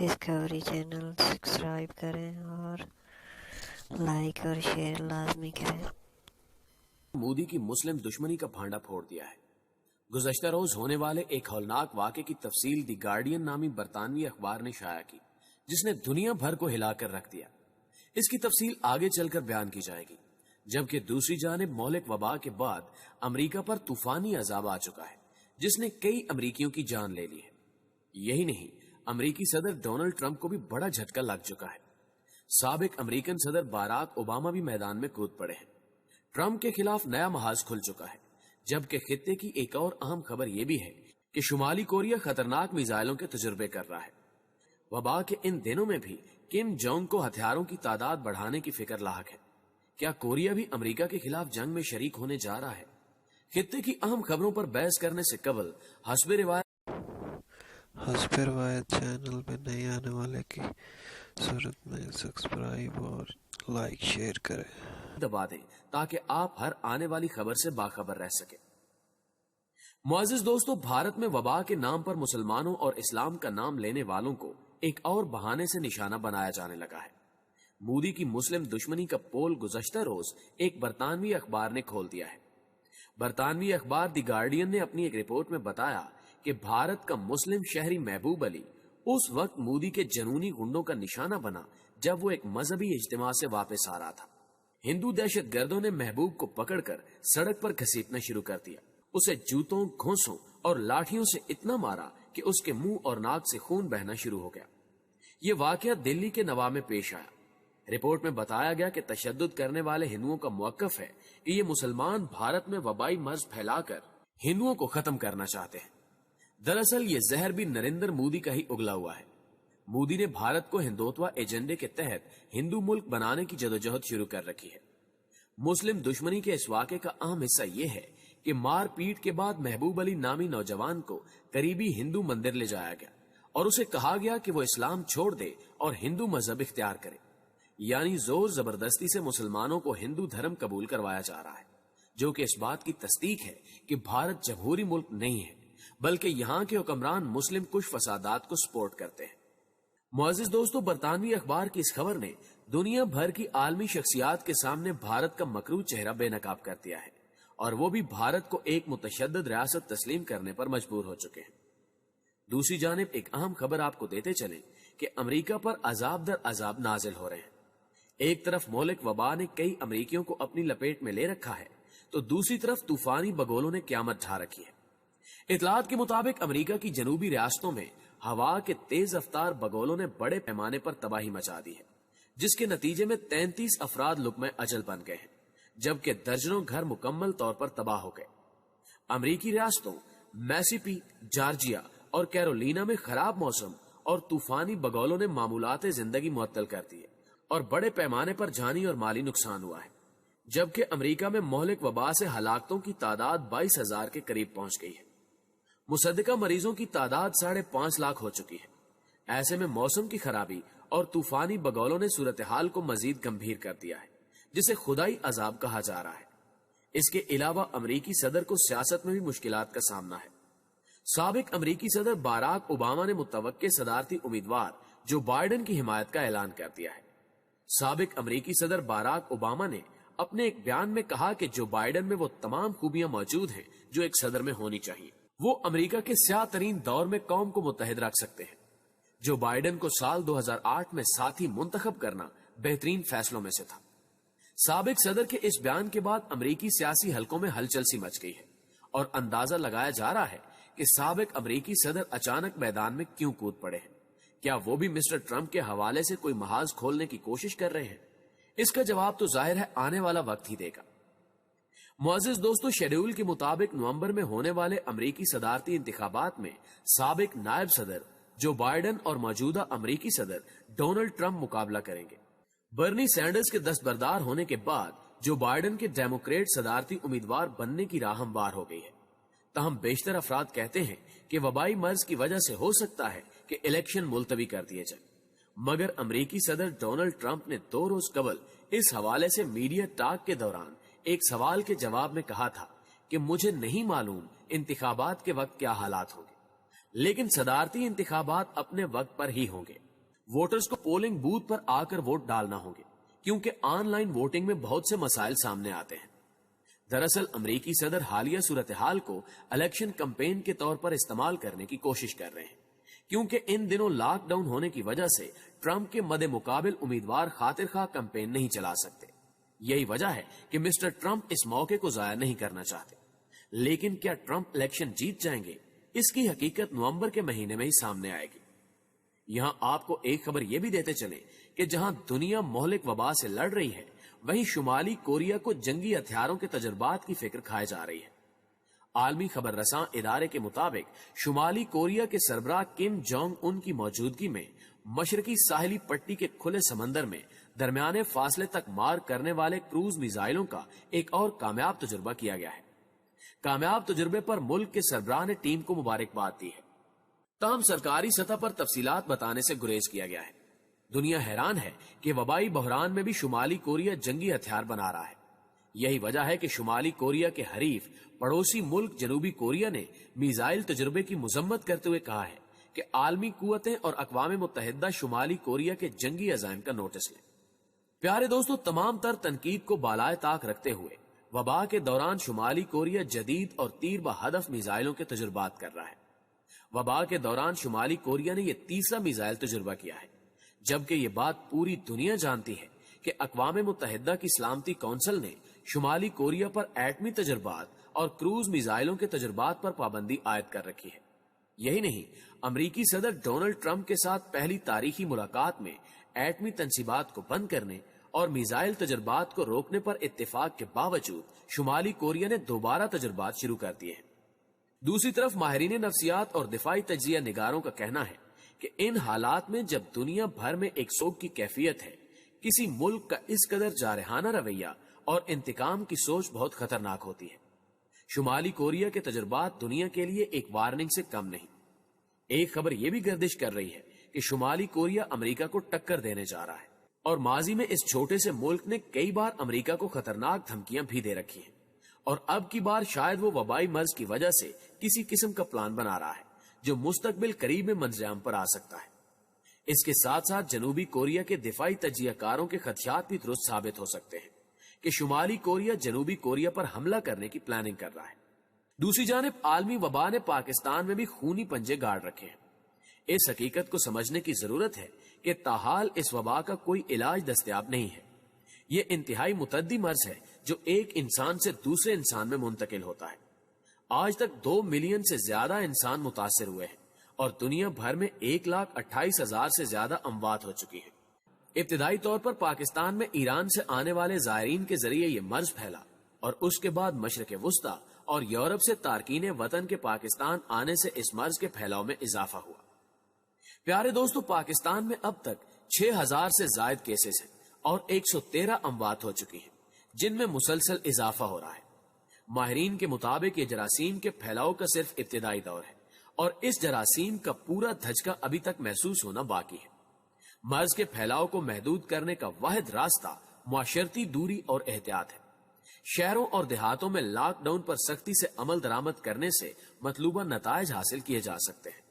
Discovery channel subscribe کریں اور like اور شیئر لازمی کریں۔ مودی کی مسلم دشمنی کا بھانڈا پھوڑ دیا ہے۔ گزشتہ روز ہونے والے ایک ہولناک واقعے کی تفصیل دی گارڈین نامی برطانوی اخبار نے شائع کی، جس نے دنیا بھر کو ہلا کر رکھ دیا۔ اس کی تفصیل آگے چل کر بیان کی جائے گی، جبکہ دوسری جانب مہلک وبا کے بعد امریکہ پر طوفانی عذاب آ چکا ہے، جس نے کئی امریکیوں کی جان لے لی ہے۔ یہی نہیں، امریکی صدر ڈونلڈ ٹرمپ کو بھی بڑا جھٹکا لگ چکا ہے۔ سابق امریکن صدر باراک اوباما بھی میدان میں کود پڑے ہیں۔ ٹرمپ کے خلاف نیا محاذ کھل چکا ہے، جبکہ خطے کی ایک اور اہم خبر یہ بھی ہے کہ شمالی کوریا خطرناک میزائلوں کے تجربے کر رہا ہے۔ وبا کے ان دنوں میں بھی کم جونگ کو ہتھیاروں کی تعداد بڑھانے کی فکر لاحق ہے۔ کیا کوریا بھی امریکہ کے خلاف جنگ میں شریک ہونے جا رہا ہے؟ خطے کی اہم خبروں پر بحث کرنے سے قبل حسب روایت چینل میں نئے آنے والے کی صورت میں سبسکرائب اور لائک شیئر کریں، دبا دیں تاکہ آپ ہر آنے والی خبر سے باخبر رہ سکیں۔ معزز دوستو، بھارت میں وبا کے نام پر مسلمانوں اور اسلام کا نام لینے والوں کو ایک اور بہانے سے نشانہ بنایا جانے لگا ہے۔ مودی کی مسلم دشمنی کا پول گزشتہ روز ایک برطانوی اخبار نے کھول دیا ہے۔ برطانوی اخبار دی گارڈین نے اپنی ایک رپورٹ میں بتایا کہ بھارت کا مسلم شہری محبوب علی اس وقت مودی کے جنونی گنڈوں کا نشانہ بنا جب وہ ایک مذہبی اجتماع سے واپس آ رہا تھا۔ ہندو دہشت گردوں نے محبوب کو پکڑ کر سڑک پر گھسیٹنا شروع کر دیا۔ اسے جوتوں، گھونسوں اور لاٹھیوں سے اتنا مارا کہ اس کے منہ اور ناک سے خون بہنا شروع ہو گیا۔ یہ واقعہ دلی کے نواح میں پیش آیا۔ رپورٹ میں بتایا گیا کہ تشدد کرنے والے ہندوؤں کا موقف ہے کہ یہ مسلمان بھارت میں وبائی مرض پھیلا کر ہندوؤں کو ختم کرنا چاہتے ہیں۔ دراصل یہ زہر بھی نریندر مودی کا ہی اگلا ہوا ہے۔ مودی نے بھارت کو ہندوتوا ایجنڈے کے تحت ہندو ملک بنانے کی جدوجہد شروع کر رکھی ہے۔ مسلم دشمنی کے اس واقعے کا اہم حصہ یہ ہے کہ مار پیٹ کے بعد محبوب علی نامی نوجوان کو قریبی ہندو مندر لے جایا گیا اور اسے کہا گیا کہ وہ اسلام چھوڑ دے اور ہندو مذہب اختیار کرے، یعنی زور زبردستی سے مسلمانوں کو ہندو دھرم قبول کروایا جا رہا ہے، جو کہ اس بات کی تصدیق ہے کہ بھارت جمہوری ملک نہیں ہے، بلکہ یہاں کے حکمران مسلم کش فسادات کو سپورٹ کرتے ہیں۔ معزز دوستو، برطانوی اخبار کی اس خبر نے دنیا بھر کی عالمی شخصیات کے سامنے بھارت کا مکروہ چہرہ بے نقاب کر دیا ہے، اور وہ بھی بھارت کو ایک متشدد ریاست تسلیم کرنے پر مجبور ہو چکے ہیں۔ دوسری جانب ایک اہم خبر آپ کو دیتے چلیں کہ امریکہ پر عذاب در عذاب نازل ہو رہے ہیں۔ ایک طرف مہلک وبا نے کئی امریکیوں کو اپنی لپیٹ میں لے رکھا ہے، تو دوسری طرف طوفانی بگولوں نے قیامت ڈھا رکھی ہے۔ اطلاعات کے مطابق امریکہ کی جنوبی ریاستوں میں ہوا کے تیز رفتار بگولوں نے بڑے پیمانے پر تباہی مچا دی ہے، جس کے نتیجے میں 33 افراد لقمہ اجل بن گئے ہیں، جبکہ درجنوں گھر مکمل طور پر تباہ ہو گئے۔ امریکی ریاستوں میسیپی، جارجیا اور کیرولینا میں خراب موسم اور طوفانی بگولوں نے معمولات زندگی معطل کر دی ہے اور بڑے پیمانے پر جانی اور مالی نقصان ہوا ہے، جبکہ امریکہ میں مہلک وبا سے ہلاکتوں کی تعداد 22,000 کے قریب پہنچ گئی ہے۔ مصدقہ مریضوں کی تعداد 5.5 لاکھ ہو چکی ہے۔ ایسے میں موسم کی خرابی اور طوفانی بگولوں نے صورتحال کو مزید گمبھیر کر دیا ہے، جسے خدائی عذاب کہا جا رہا ہے۔ اس کے علاوہ امریکی صدر کو سیاست میں بھی مشکلات کا سامنا ہے۔ سابق امریکی صدر باراک اوباما نے متوقع صدارتی امیدوار جو بائیڈن کی حمایت کا اعلان کر دیا ہے۔ سابق امریکی صدر باراک اوباما نے اپنے ایک بیان میں کہا کہ جو بائیڈن میں وہ تمام خوبیاں موجود ہیں جو ایک صدر میں ہونی چاہیے۔ وہ امریکہ کے سیاہ ترین دور میں قوم کو متحد رکھ سکتے ہیں۔ جو بائیڈن کو سال 2008 میں ساتھی منتخب کرنا بہترین فیصلوں میں سے تھا۔ سابق صدر کے اس بیان کے بعد امریکی سیاسی حلقوں میں ہلچل سی مچ گئی ہے اور اندازہ لگایا جا رہا ہے کہ سابق امریکی صدر اچانک میدان میں کیوں کود پڑے ہیں۔ کیا وہ بھی مسٹر ٹرمپ کے حوالے سے کوئی محاذ کھولنے کی کوشش کر رہے ہیں؟ اس کا جواب تو ظاہر ہے آنے والا وقت ہی دے گا۔ معزز دوستو، شیڈول کے مطابق نومبر میں ہونے والے امریکی صدارتی انتخابات میں سابق نائب صدر جو بائیڈن اور موجودہ امریکی صدر ڈونلڈ ٹرمپ مقابلہ کریں گے۔ برنی سینڈرز کے دستبردار ہونے کے بعد جو بائیڈن کے ڈیموکریٹ صدارتی امیدوار بننے کی راہ ہموار ہو گئی ہے۔ تاہم بیشتر افراد کہتے ہیں کہ وبائی مرض کی وجہ سے ہو سکتا ہے کہ الیکشن ملتوی کر دیے جائیں، مگر امریکی صدر ڈونلڈ ٹرمپ نے 2 روز قبل اس حوالے سے میڈیا ٹاک کے دوران ایک سوال کے جواب میں کہا تھا کہ مجھے نہیں معلوم انتخابات کے وقت کیا حالات ہوں گے، لیکن صدارتی انتخابات اپنے وقت پر ہی ہوں گے۔ वोटर्स को पोलिंग बूथ पर आकर वोट डालना होंगे, क्योंकि ऑनलाइन वोटिंग में बहुत से मसाइल सामने आते हैं। दरअसल अमरीकी सदर हालिया सूरत हाल को इलेक्शन कैंपेन के तौर पर इस्तेमाल करने की कोशिश कर रहे हैं, क्योंकि इन दिनों लॉकडाउन होने की वजह से ट्रंप के मद्दे मुकाबिल उम्मीदवार खातिर खा कैंपेन नहीं चला सकते। यही वजह है कि मिस्टर ट्रंप इस मौके को जाया नहीं करना चाहते। लेकिन क्या ट्रंप इलेक्शन जीत जाएंगे, इसकी हकीकत नवंबर के महीने में ही सामने आएगी। यहां आपको एक खबर यह भी देते चले कि जहां दुनिया मोहलिक वबा से लड़ रही है, वहीं शुमाली कोरिया को जंगी हथियारों के तजुर्बात की फिक्र खाए जा रही है। आलमी खबर रसां इदारे के मुताबिक शुमाली कोरिया के सरबराह किम जोंग उन की मौजूदगी में मशरकी साहिली पट्टी के खुले समंदर में दरमियाने फासले तक मार करने वाले क्रूज मिसाइलों का एक और कामयाब तजुर्बा किया गया है। कामयाब तजुर्बे पर मुल्क के सरबराह ने टीम को मुबारकबाद दी है। ताहम सरकारी सतह पर तफसीलात बताने से गुरेज किया गया है। दुनिया हैरान है कि वबाई बहरान में भी शुमाली कोरिया जंगी हथियार बना रहा है। यही वजह है कि शुमाली कोरिया के हरीफ पड़ोसी मुल्क जनूबी कोरिया ने मिसाइल तजुर्बे की मुजम्मत करते हुए कहा है कि आलमी कुव्वतें और अक़वाम मुत्तहिदा शुमाली कोरिया के जंगी अज़ाइम का नोटिस लें। प्यारे दोस्तों, तमाम तर तनकीद को बालाए ताक रखते हुए वबा के दौरान शुमाली कोरिया जदीद और तीर ब हदफ मिसाइलों के तजुर्बात कर रहा है। वबा के दौरान शुमाली कोरिया ने यह तीसरा मिसाइल तजुर्बा किया है, जबकि ये बात पूरी दुनिया जानती है कि अक़वाम मुत्तहिदा की सलामती कौंसिल ने शुमाली कोरिया पर एटमी तजुर्बात और क्रूज मिसाइलों के तजुर्बात पर पाबंदी आयद कर रखी है। यही नहीं, अमरीकी सदर डोनाल्ड ट्रंप के साथ पहली तारीखी मुलाकात में एटमी तंसीबात को बंद करने और मिसाइल तजुर्बात को रोकने पर इत्तेफाक के बावजूद शुमाली कोरिया ने दोबारा तजुर्बात शुरू कर दिए हैं। दूसरी तरफ माहिरीन नफ्सियात और दिफाई तज्जिया निगारों का कहना है कि इन हालात में जब दुनिया भर में एक सोग की कैफियत है, किसी मुल्क का इस कदर जारहाना रवैया और इंतकाम की सोच बहुत खतरनाक होती है। शुमाली कोरिया के तजुर्बात दुनिया के लिए एक वार्निंग से कम नहीं। एक खबर यह भी गर्दिश कर रही है कि शुमाली कोरिया अमेरिका को टक्कर देने जा रहा है और माजी में इस छोटे से मुल्क ने कई बार अमेरिका को खतरनाक धमकियां भी दे रखी हैं और अब की बार शायद वो वबाई मर्ज की वजह से किसी किस्म का प्लान बना रहा है जो मुस्तकबिल करीब में मंजराम पर आ सकता है। इसके साथ साथ जनूबी कोरिया के दिफाई तजियाकारों के खदशात भी दुरुस्त साबित हो सकते हैं कि शुमाली कोरिया जनूबी कोरिया पर हमला करने की प्लानिंग कर रहा है। दूसरी जानिब आलमी वबा ने पाकिस्तान में भी खूनी पंजे गाड़ रखे हैं। इस हकीकत को समझने की जरूरत है कि ताहाल इस वबा का कोई इलाज दस्तयाब नहीं है। ये इंतहाई मुतद्दी मर्ज है जो एक इंसान से दूसरे इंसान में मुंतकिल होता है। आज तक 2 मिलियन से ज्यादा इंसान मुतासिर हुए हैं और दुनिया भर में 1,28,000 से ज्यादा अमवात हो चुकी है। इब्तिदाई तौर पर पाकिस्तान में ईरान से आने वाले जायरीन के जरिए ये मर्ज फैला और उसके बाद मशरक़ वुस्ता और यूरोप से तारकीन वतन के पाकिस्तान आने से इस मर्ज के फैलाव में इजाफा हुआ। प्यारे दोस्तों, पाकिस्तान में अब तक 6,000 से जायद केसेस हैं और 113 अमवात हो चुकी हैं, जिनमें मुसलसल इजाफा हो रहा है। माहिरीन के मुताबिक ये जरासीम के फैलाव का सिर्फ इब्तिदाई दौर है और इस जरासीम का पूरा धचका अभी तक महसूस होना बाकी है। मर्ज के फैलाव को महदूद करने का वाहिद रास्ता मुआशरती दूरी और एहतियात है। शहरों और देहातों में लॉकडाउन पर सख्ती से अमल दरामद करने से मतलूबा नताइज हासिल किए जा सकते हैं।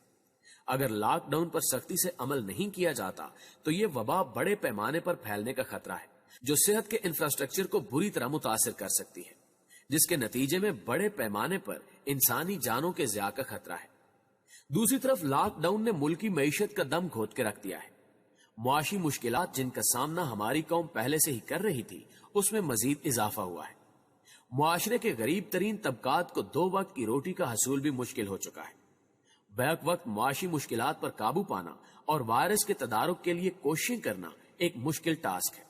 अगर लॉकडाउन पर सख्ती से अमल नहीं किया जाता तो ये वबा बड़े पैमाने पर फैलने का खतरा है, जो सेहत के इंफ्रास्ट्रक्चर को बुरी तरह मुतासिर कर सकती है, जिसके नतीजे में बड़े पैमाने पर इंसानी जानों के ज़िया का खतरा है। दूसरी तरफ लॉकडाउन ने मुल्की मईशत का दम घोट के रख दिया है। मुआशी मुश्किलात जिनका सामना हमारी कौम पहले से ही कर रही थी, उसमें मजीद इजाफा हुआ है। मुआशरे के गरीब तरीन तबकात को 2 वक्त की रोटी का हसूल भी मुश्किल हो चुका है। बैक वक्त मुआशी मुश्किलात पर काबू पाना और वायरस के तदारुक के लिए कोशिशें करना एक मुश्किल टास्क है।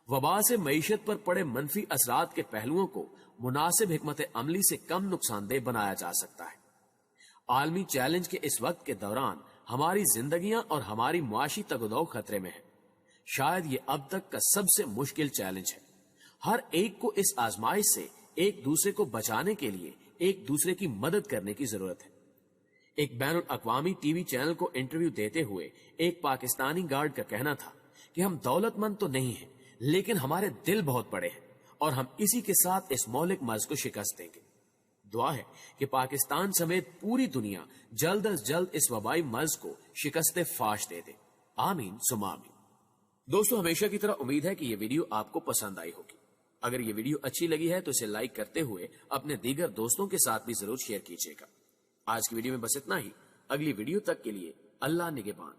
वबा से मईशत पर पड़े मनफी असरात के पहलुओं को मुनासिब हिकमत अमली से कम नुकसानदेह बनाया जा सकता है। आलमी चैलेंज के इस वक्त के दौरान हमारी जिंदगियां और हमारी मुआशी तगदो खतरे में है। शायद ये अब तक का सबसे मुश्किल चैलेंज है। हर एक को इस आजमाइश से एक दूसरे को बचाने के लिए एक दूसरे की मदद करने की जरूरत है। एक बैनुल अक़वामी टीवी चैनल को इंटरव्यू देते हुए एक पाकिस्तानी गार्ड का कहना था कि हम दौलतमंद तो नहीं हैं, लेकिन हमारे दिल बहुत बड़े हैं और हम इसी के साथ इस मौलिक मर्ज को शिकस्त देंगे। दुआ है कि पाकिस्तान समेत पूरी दुनिया जल्द अज जल्द इस वबाई मर्ज को शिकस्त फाश दे दे। आमीन सुमा आमीन। दोस्तों, हमेशा की तरह उम्मीद है कि ये वीडियो आपको पसंद आई होगी। अगर ये वीडियो अच्छी लगी है तो इसे लाइक करते हुए अपने दीगर दोस्तों के साथ भी जरूर शेयर कीजिएगा। आज की वीडियो में बस इतना ही। अगली वीडियो तक के लिए अल्लाह निगहबान।